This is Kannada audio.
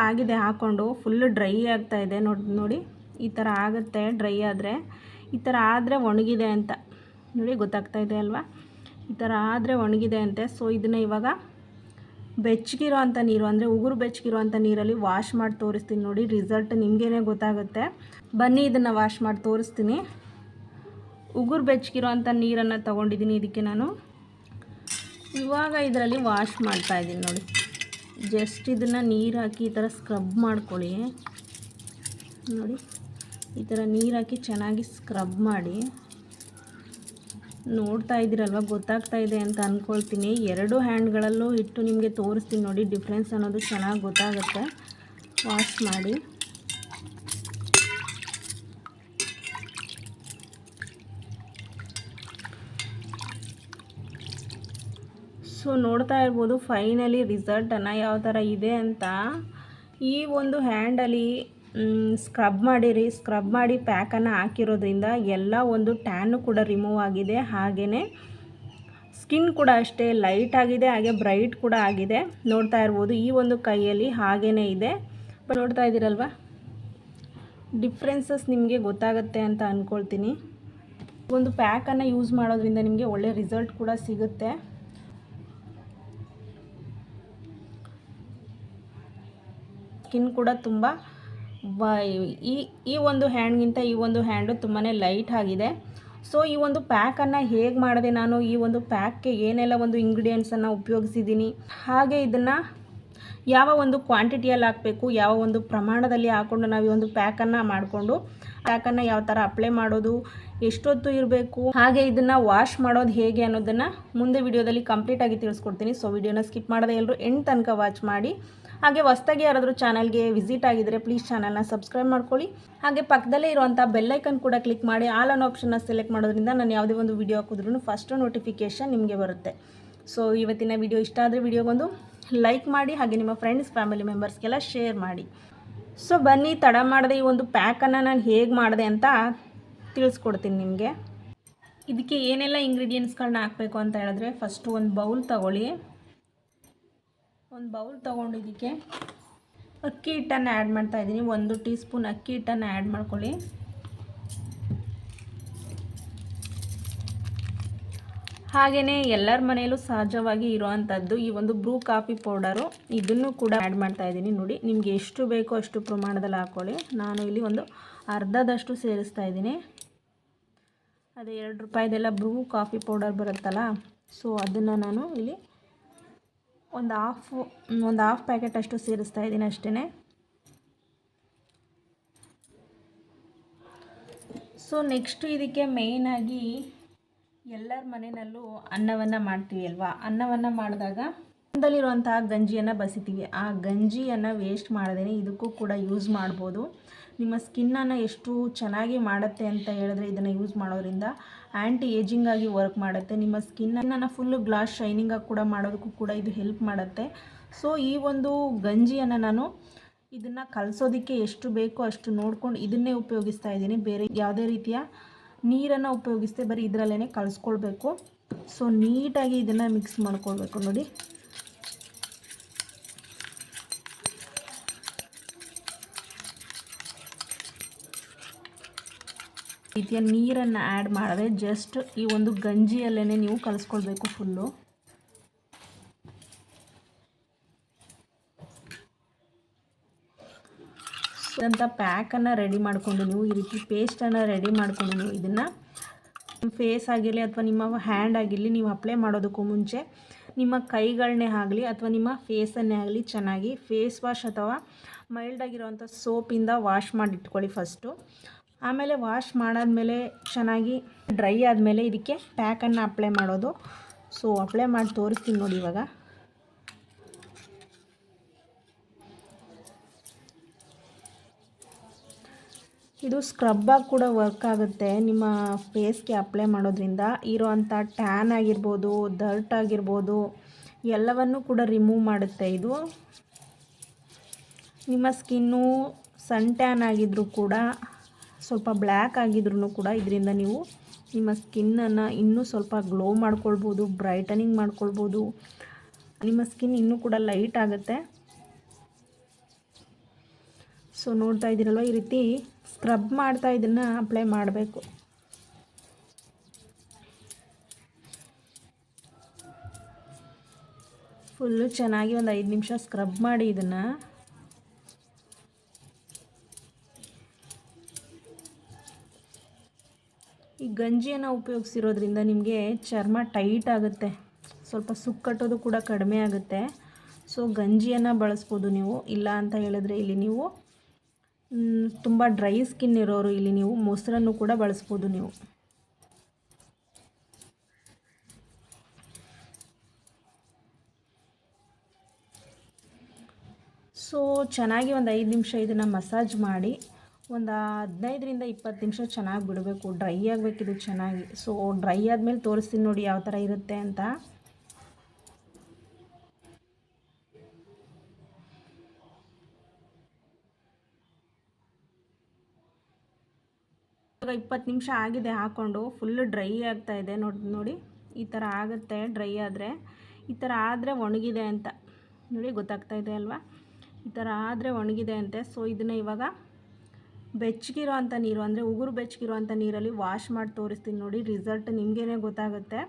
ಆಗಿದೆ ಹಾಕ್ಕೊಂಡು ಫುಲ್ ಡ್ರೈ ಆಗ್ತಾ ಇದೆ ನೋಡಿ ಈ ಥರ ಆಗುತ್ತೆ ಡ್ರೈ ಆದರೆ. ಈ ಥರ ಆದರೆ ಒಣಗಿದೆ ಅಂತ ನೋಡಿ ಗೊತ್ತಾಗ್ತಾ ಇದೆ ಅಲ್ವಾ, ಈ ಥರ ಆದರೆ ಒಣಗಿದೆ ಅಂತೆ. ಸೊ ಇದನ್ನು ಇವಾಗ ಬೆಚ್ಚಗಿರೋ ಅಂಥ ನೀರು ಅಂದರೆ ಉಗುರು ಬೆಚ್ಚಗಿರೋ ಅಂಥ ನೀರಲ್ಲಿ ವಾಶ್ ಮಾಡಿ ತೋರಿಸ್ತೀನಿ ನೋಡಿ, ರಿಸಲ್ಟ್ ನಿಮಗೇನೆ ಗೊತ್ತಾಗುತ್ತೆ. ಬನ್ನಿ ಇದನ್ನು ವಾಶ್ ಮಾಡಿ ತೋರಿಸ್ತೀನಿ. ಉಗುರು ಬೆಚ್ಚಗಿರೋ ಅಂಥ ನೀರನ್ನು ತೊಗೊಂಡಿದ್ದೀನಿ, ಇದಕ್ಕೆ ನಾನು ಇವಾಗ ಇದರಲ್ಲಿ ವಾಶ್ ಮಾಡ್ತಾಯಿದ್ದೀನಿ ನೋಡಿ. ಜಸ್ಟ್ ಇದನ್ನು ನೀರು ಹಾಕಿ ಈ ಥರ ಸ್ಕ್ರಬ್ ಮಾಡ್ಕೊಳ್ಳಿ ನೋಡಿ, ಈ ಥರ ನೀರು ಹಾಕಿ ಚೆನ್ನಾಗಿ ಸ್ಕ್ರಬ್ ಮಾಡಿ. ನೋಡ್ತಾ ಇದ್ದೀರಲ್ವ, ಗೊತ್ತಾಗ್ತಾ ಇದೆ ಅಂತ ಅಂದ್ಕೊಳ್ತೀನಿ. ಎರಡು ಹ್ಯಾಂಡ್ಗಳಲ್ಲೂ ಇಟ್ಟು ನಿಮಗೆ ತೋರಿಸ್ತೀನಿ ನೋಡಿ, ಡಿಫ್ರೆನ್ಸ್ ಅನ್ನೋದು ಚೆನ್ನಾಗಿ ಗೊತ್ತಾಗುತ್ತೆ. ವಾಶ್ ಮಾಡಿ ಸೊ ನೋಡ್ತಾ ಇರ್ಬೋದು ಫೈನಲಿ ರಿಸಲ್ಟನ್ನು ಯಾವ ಥರ ಇದೆ ಅಂತ. ಈ ಒಂದು ಹ್ಯಾಂಡಲ್ಲಿ ಸ್ಕ್ರಬ್ ಮಾಡಿ ಪ್ಯಾಕನ್ನು ಹಾಕಿರೋದ್ರಿಂದ ಎಲ್ಲ ಒಂದು ಟ್ಯಾನು ಕೂಡ ರಿಮೂವ್ ಆಗಿದೆ. ಹಾಗೆಯೇ ಸ್ಕಿನ್ ಕೂಡ ಅಷ್ಟೇ ಲೈಟ್ ಆಗಿದೆ, ಹಾಗೆ ಬ್ರೈಟ್ ಕೂಡ ಆಗಿದೆ. ನೋಡ್ತಾ ಇರ್ಬೋದು ಈ ಒಂದು ಕೈಯಲ್ಲಿ ಹಾಗೇ ಇದೆ. ನೋಡ್ತಾ ಇದ್ದೀರಲ್ವ, ಡಿಫ್ರೆನ್ಸಸ್ ನಿಮಗೆ ಗೊತ್ತಾಗುತ್ತೆ ಅಂತ ಅಂದ್ಕೊಳ್ತೀನಿ. ಒಂದು ಪ್ಯಾಕನ್ನು ಯೂಸ್ ಮಾಡೋದ್ರಿಂದ ನಿಮಗೆ ಒಳ್ಳೆ ರಿಸಲ್ಟ್ ಕೂಡ ಸಿಗುತ್ತೆ. ಸ್ಕಿನ್ ಕೂಡ ತುಂಬ ಈ ಒಂದು ಹ್ಯಾಂಡ್ಗಿಂತ ಈ ಒಂದು ಹ್ಯಾಂಡು ತುಂಬಾ ಲೈಟ್ ಆಗಿದೆ. ಸೊ ಈ ಒಂದು ಪ್ಯಾಕನ್ನು ಹೇಗೆ ಮಾಡಿದೆ ನಾನು, ಈ ಒಂದು ಪ್ಯಾಕ್ಗೆ ಏನೆಲ್ಲ ಒಂದು ಇಂಗ್ರೀಡಿಯೆಂಟ್ಸನ್ನು ಉಪಯೋಗಿಸಿದ್ದೀನಿ, ಹಾಗೆ ಇದನ್ನು ಯಾವ ಒಂದು ಕ್ವಾಂಟಿಟಿಯಲ್ಲಿ ಹಾಕಬೇಕು, ಯಾವ ಒಂದು ಪ್ರಮಾಣದಲ್ಲಿ ಹಾಕ್ಕೊಂಡು ನಾವು ಈ ಒಂದು ಪ್ಯಾಕನ್ನು ಮಾಡಿಕೊಂಡು ಪ್ಯಾಕನ್ನು ಯಾವ ಥರ ಅಪ್ಲೈ ಮಾಡೋದು, ಎಷ್ಟೊತ್ತು ಇರಬೇಕು, ಹಾಗೆ ಇದನ್ನು ವಾಶ್ ಮಾಡೋದು ಹೇಗೆ ಅನ್ನೋದನ್ನು ಮುಂದೆ ವಿಡಿಯೋದಲ್ಲಿ ಕಂಪ್ಲೀಟಾಗಿ ತಿಳಿಸ್ಕೊಡ್ತೀನಿ. ಸೊ ವಿಡಿಯೋನ ಸ್ಕಿಪ್ ಮಾಡದೆ ಎಲ್ಲರೂ ಎಂಡ್ ತನಕ ವಾಚ್ ಮಾಡಿ. ಹಾಗೆ ಹೊಸ್ದಾಗಿ ಯಾರಾದರೂ ಚಾನಲ್ಗೆ ವಿಸಿಟ್ ಆಗಿದ್ದರೆ ಪ್ಲೀಸ್ ಚಾನಲ್ನ ಸಬ್ಸ್ಕ್ರೈಬ್ ಮಾಡ್ಕೊಳ್ಳಿ. ಹಾಗೆ ಪಕ್ಕದಲ್ಲೇ ಇರುವಂಥ ಬೆಲ್ಲೈಕನ್ ಕೂಡ ಕ್ಲಿಕ್ ಮಾಡಿ ಆಲ್ ಅನ್ನೋ ಆಪ್ಷನ್ನ ಸೆಲೆಕ್ಟ್ ಮಾಡೋದ್ರಿಂದ ನಾನು ಯಾವುದೇ ಒಂದು ವಿಡಿಯೋ ಹಾಕಿದ್ರೂ ಫಸ್ಟ್ ನೋಟಿಫಿಕೇಷನ್ ನಿಮಗೆ ಬರುತ್ತೆ. ಸೊ ಇವತ್ತಿನ ವಿಡಿಯೋ ಇಷ್ಟ ಆದರೆ ವಿಡಿಯೋಗೊಂದು ಲೈಕ್ ಮಾಡಿ, ಹಾಗೆ ನಿಮ್ಮ ಫ್ರೆಂಡ್ಸ್ ಫ್ಯಾಮಿಲಿ ಮೆಂಬರ್ಸ್ಗೆಲ್ಲ ಶೇರ್ ಮಾಡಿ. ಸೊ ಬನ್ನಿ ತಡ ಮಾಡದೆ ಈ ಒಂದು ಪ್ಯಾಕನ್ನು ನಾನು ಹೇಗೆ ಮಾಡಿದೆ ಅಂತ ತಿಳಿಸ್ಕೊಡ್ತೀನಿ ನಿಮಗೆ. ಇದಕ್ಕೆ ಏನೆಲ್ಲ ಇಂಗ್ರೀಡಿಯೆಂಟ್ಸ್ಗಳನ್ನ ಹಾಕಬೇಕು ಅಂತ ಹೇಳಿದ್ರೆ, ಫಸ್ಟು ಒಂದು ಬೌಲ್ ತಗೊಳ್ಳಿ. ಒಂದು ಬೌಲ್ ತೊಗೊಂಡು ಇದಕ್ಕೆ ಅಕ್ಕಿ ಹಿಟ್ಟನ್ನು ಆ್ಯಡ್ ಮಾಡ್ತಾಯಿದ್ದೀನಿ. 1 ಟೀ ಸ್ಪೂನ್ ಅಕ್ಕಿ ಹಿಟ್ಟನ್ನು ಆ್ಯಡ್ ಮಾಡ್ಕೊಳ್ಳಿ. ಹಾಗೆಯೇ ಎಲ್ಲರ ಮನೆಯಲ್ಲೂ ಸಹಜವಾಗಿ ಇರೋವಂಥದ್ದು ಈ ಒಂದು ಬ್ರೂ ಕಾಫಿ ಪೌಡರು, ಇದನ್ನು ಕೂಡ ಆ್ಯಡ್ ಮಾಡ್ತಾಯಿದ್ದೀನಿ. ನೋಡಿ ನಿಮಗೆ ಎಷ್ಟು ಬೇಕೋ ಅಷ್ಟು ಪ್ರಮಾಣದಲ್ಲಿ ಹಾಕ್ಕೊಳ್ಳಿ. ನಾನು ಇಲ್ಲಿ ಒಂದು ಅರ್ಧದಷ್ಟು ಸೇರಿಸ್ತಾ ಇದ್ದೀನಿ. ಅದೇ 2 ರೂಪಾಯಿದೆಲ್ಲ ಬ್ರೂ ಕಾಫಿ ಪೌಡರ್ ಬರುತ್ತಲ್ಲ, ಸೊ ಅದನ್ನು ನಾನು ಇಲ್ಲಿ ಒಂದು ಹಾಫ್ ಪ್ಯಾಕೆಟ್ ಅಷ್ಟು ಸೇರಿಸ್ತಾ ಇದ್ದೀನಿ ಅಷ್ಟೇ. ಸೊ ನೆಕ್ಸ್ಟು ಇದಕ್ಕೆ ಮೇಯ್ನಾಗಿ ಎಲ್ಲರ ಮನೆಯಲ್ಲೂ ಅನ್ನವನ್ನು ಮಾಡ್ತೀವಿ ಅಲ್ವಾ, ಅನ್ನವನ್ನು ಮಾಡಿದಾಗ ಅನ್ನದಲ್ಲಿರುವಂತಹ ಗಂಜಿಯನ್ನು ಬಸಿತೀವಿ. ಆ ಗಂಜಿಯನ್ನು ವೇಸ್ಟ್ ಮಾಡದೇ ಇದಕ್ಕೂ ಕೂಡ ಯೂಸ್ ಮಾಡ್ಬೋದು. ನಿಮ್ಮ ಸ್ಕಿನ್ನನ್ನು ಎಷ್ಟು ಚೆನ್ನಾಗಿ ಮಾಡುತ್ತೆ ಅಂತ ಹೇಳಿದ್ರೆ ಇದನ್ನು ಯೂಸ್ ಮಾಡೋದ್ರಿಂದ ಆ್ಯಂಟಿ ಏಜಿಂಗ್ ಆಗಿ ವರ್ಕ್ ಮಾಡುತ್ತೆ. ನಿಮ್ಮ ಸ್ಕಿನ್ನನ್ನು ಫುಲ್ಲು ಗ್ಲಾಸ್ ಶೈನಿಂಗಾಗಿ ಕೂಡ ಮಾಡೋದಕ್ಕೂ ಕೂಡ ಇದು ಹೆಲ್ಪ್ ಮಾಡುತ್ತೆ. ಸೊ ಈ ಒಂದು ಗಂಜಿಯನ್ನು ನಾನು ಇದನ್ನು ಕಲಸೋದಕ್ಕೆ ಎಷ್ಟು ಬೇಕೋ ಅಷ್ಟು ನೋಡ್ಕೊಂಡು ಇದನ್ನೇ ಉಪಯೋಗಿಸ್ತಾ ಇದ್ದೀನಿ. ಬೇರೆ ಯಾವುದೇ ರೀತಿಯ ನೀರನ್ನು ಉಪಯೋಗಿಸ್ದೆ ಬರೀ ಇದರಲ್ಲೇ ಕಲಿಸ್ಕೊಳ್ಬೇಕು. ಸೊ ನೀಟಾಗಿ ಇದನ್ನು ಮಿಕ್ಸ್ ಮಾಡ್ಕೊಳ್ಬೇಕು ನೋಡಿ. ರೀತಿಯ ನೀರನ್ನು ಆ್ಯಡ್ ಮಾಡಿದ್ರೆ ಜಸ್ಟ್ ಈ ಒಂದು ಗಂಜಿಯಲ್ಲೇ ನೀವು ಕಲಿಸ್ಕೊಳ್ಬೇಕು ಫುಲ್ಲು. ಅಂತ ಪ್ಯಾಕನ್ನು ರೆಡಿ ಮಾಡಿಕೊಂಡು ನೀವು ಈ ರೀತಿ ಪೇಸ್ಟನ್ನು ರೆಡಿ ಮಾಡಿಕೊಂಡು ನೀವು ಇದನ್ನು ನಿಮ್ಮ ಫೇಸ್ ಆಗಿರಲಿ ಅಥವಾ ನಿಮ್ಮ ಹ್ಯಾಂಡ್ ಆಗಿರಲಿ, ನೀವು ಅಪ್ಲೈ ಮಾಡೋದಕ್ಕೂ ಮುಂಚೆ ನಿಮ್ಮ ಕೈಗಳನ್ನೇ ಆಗಲಿ ಅಥವಾ ನಿಮ್ಮ ಫೇಸನ್ನೇ ಆಗಲಿ ಚೆನ್ನಾಗಿ ಫೇಸ್ ವಾಶ್ ಅಥವಾ ಮೈಲ್ಡಾಗಿರೋವಂಥ ಸೋಪಿಂದ ವಾಶ್ ಮಾಡಿ ಇಟ್ಕೊಳ್ಳಿ ಫಸ್ಟು. ಆಮೇಲೆ ವಾಶ್ ಮಾಡಾದಮೇಲೆ ಚೆನ್ನಾಗಿ ಡ್ರೈ ಆದಮೇಲೆ ಇದಕ್ಕೆ ಪ್ಯಾಕನ್ನು ಅಪ್ಲೈ ಮಾಡೋದು. ಸೊ ಅಪ್ಲೈ ಮಾಡಿ ತೋರಿಸ್ತೀನಿ ನೋಡಿ. ಇವಾಗ ಇದು ಸ್ಕ್ರಬ್ಬಾಗಿ ಕೂಡ ವರ್ಕ್ ಆಗುತ್ತೆ. ನಿಮ್ಮ ಫೇಸ್ಗೆ ಅಪ್ಲೈ ಮಾಡೋದ್ರಿಂದ ಇರೋವಂಥ ಟ್ಯಾನ್ ಆಗಿರ್ಬೋದು, ಡರ್ಟ್ ಆಗಿರ್ಬೋದು, ಎಲ್ಲವನ್ನೂ ಕೂಡ ರಿಮೂವ್ ಮಾಡುತ್ತೆ. ಇದು ನಿಮ್ಮ ಸ್ಕಿನ್ನು ಸನ್ ಟ್ಯಾನ್ ಆಗಿದ್ದರೂ ಕೂಡ, ಸ್ವಲ್ಪ ಬ್ಲ್ಯಾಕ್ ಆಗಿದ್ರೂ ಕೂಡ ಇದರಿಂದ ನೀವು ನಿಮ್ಮ ಸ್ಕಿನ್ನನ್ನು ಇನ್ನೂ ಸ್ವಲ್ಪ ಗ್ಲೋ ಮಾಡ್ಕೊಳ್ಬೋದು, ಬ್ರೈಟನಿಂಗ್ ಮಾಡ್ಕೊಳ್ಬೋದು. ನಿಮ್ಮ ಸ್ಕಿನ್ ಇನ್ನೂ ಕೂಡ ಲೈಟ್ ಆಗುತ್ತೆ. ಸೊ ನೋಡ್ತಾ ಇದ್ದೀರಲ್ವ, ಈ ರೀತಿ ಸ್ಕ್ರಬ್ ಮಾಡ್ತಾ ಇದನ್ನು ಅಪ್ಲೈ ಮಾಡಬೇಕು. ಫುಲ್ಲು ಚೆನ್ನಾಗಿ ಒಂದು 5 ನಿಮಿಷ ಸ್ಕ್ರಬ್ ಮಾಡಿ ಇದನ್ನು. ಈ ಗಂಜಿಯನ್ನು ಉಪಯೋಗಿಸಿರೋದ್ರಿಂದ ನಿಮಗೆ ಚರ್ಮ ಟೈಟ್ ಆಗುತ್ತೆ, ಸ್ವಲ್ಪ ಸುಕ್ಕು ಕಟ್ಟೋದು ಕೂಡ ಕಡಿಮೆ ಆಗುತ್ತೆ. ಸೊ ಗಂಜಿಯನ್ನು ಬಳಸ್ಬೋದು ನೀವು. ಇಲ್ಲ ಅಂತ ಹೇಳಿದ್ರೆ ಇಲ್ಲಿ ನೀವು ತುಂಬ ಡ್ರೈ ಸ್ಕಿನ್ ಇರೋರು ಇಲ್ಲಿ ನೀವು ಮೊಸರನ್ನು ಕೂಡ ಬಳಸ್ಬೋದು ನೀವು. ಸೊ ಚೆನ್ನಾಗಿ ಒಂದು 5 ನಿಮಿಷ ಇದನ್ನು ಮಸಾಜ್ ಮಾಡಿ ಒಂದು 15ರಿಂದ 20 ನಿಮಿಷ ಚೆನ್ನಾಗಿ ಬಿಡಬೇಕು. ಡ್ರೈ ಆಗಬೇಕಿದು ಚೆನ್ನಾಗಿ. ಸೊ ಡ್ರೈ ಆದಮೇಲೆ ತೋರಿಸ್ತೀನಿ ನೋಡಿ ಯಾವ ಥರ ಇರುತ್ತೆ ಅಂತ. ಇವಾಗ 20 ನಿಮಿಷ ಆಗಿದೆ ಹಾಕ್ಕೊಂಡು, ಫುಲ್ಲು ಡ್ರೈ ಆಗ್ತಾಯಿದೆ ನೋಡಿ. ಈ ಥರ ಆಗುತ್ತೆ ಡ್ರೈ ಆದರೆ. ಈ ಥರ ಆದರೆ ಒಣಗಿದೆ ಅಂತ ನೋಡಿ, ಗೊತ್ತಾಗ್ತಾಯಿದೆ ಅಲ್ವಾ? ಈ ಥರ ಆದರೆ ಒಣಗಿದೆ ಅಂತೆ. ಸೊ ಇದನ್ನು ಇವಾಗ ಬೆಚ್ಚಗಿರೋ ಅಂಥ ನೀರು, ಅಂದರೆ ಉಗುರು ಬೆಚ್ಚಗಿರೋ ಅಂಥ ನೀರಲ್ಲಿ ವಾಶ್ ಮಾಡಿ ತೋರಿಸ್ತೀನಿ ನೋಡಿ. ರಿಸಲ್ಟ್ ನಿಮಗೇ ಗೊತ್ತಾಗುತ್ತೆ.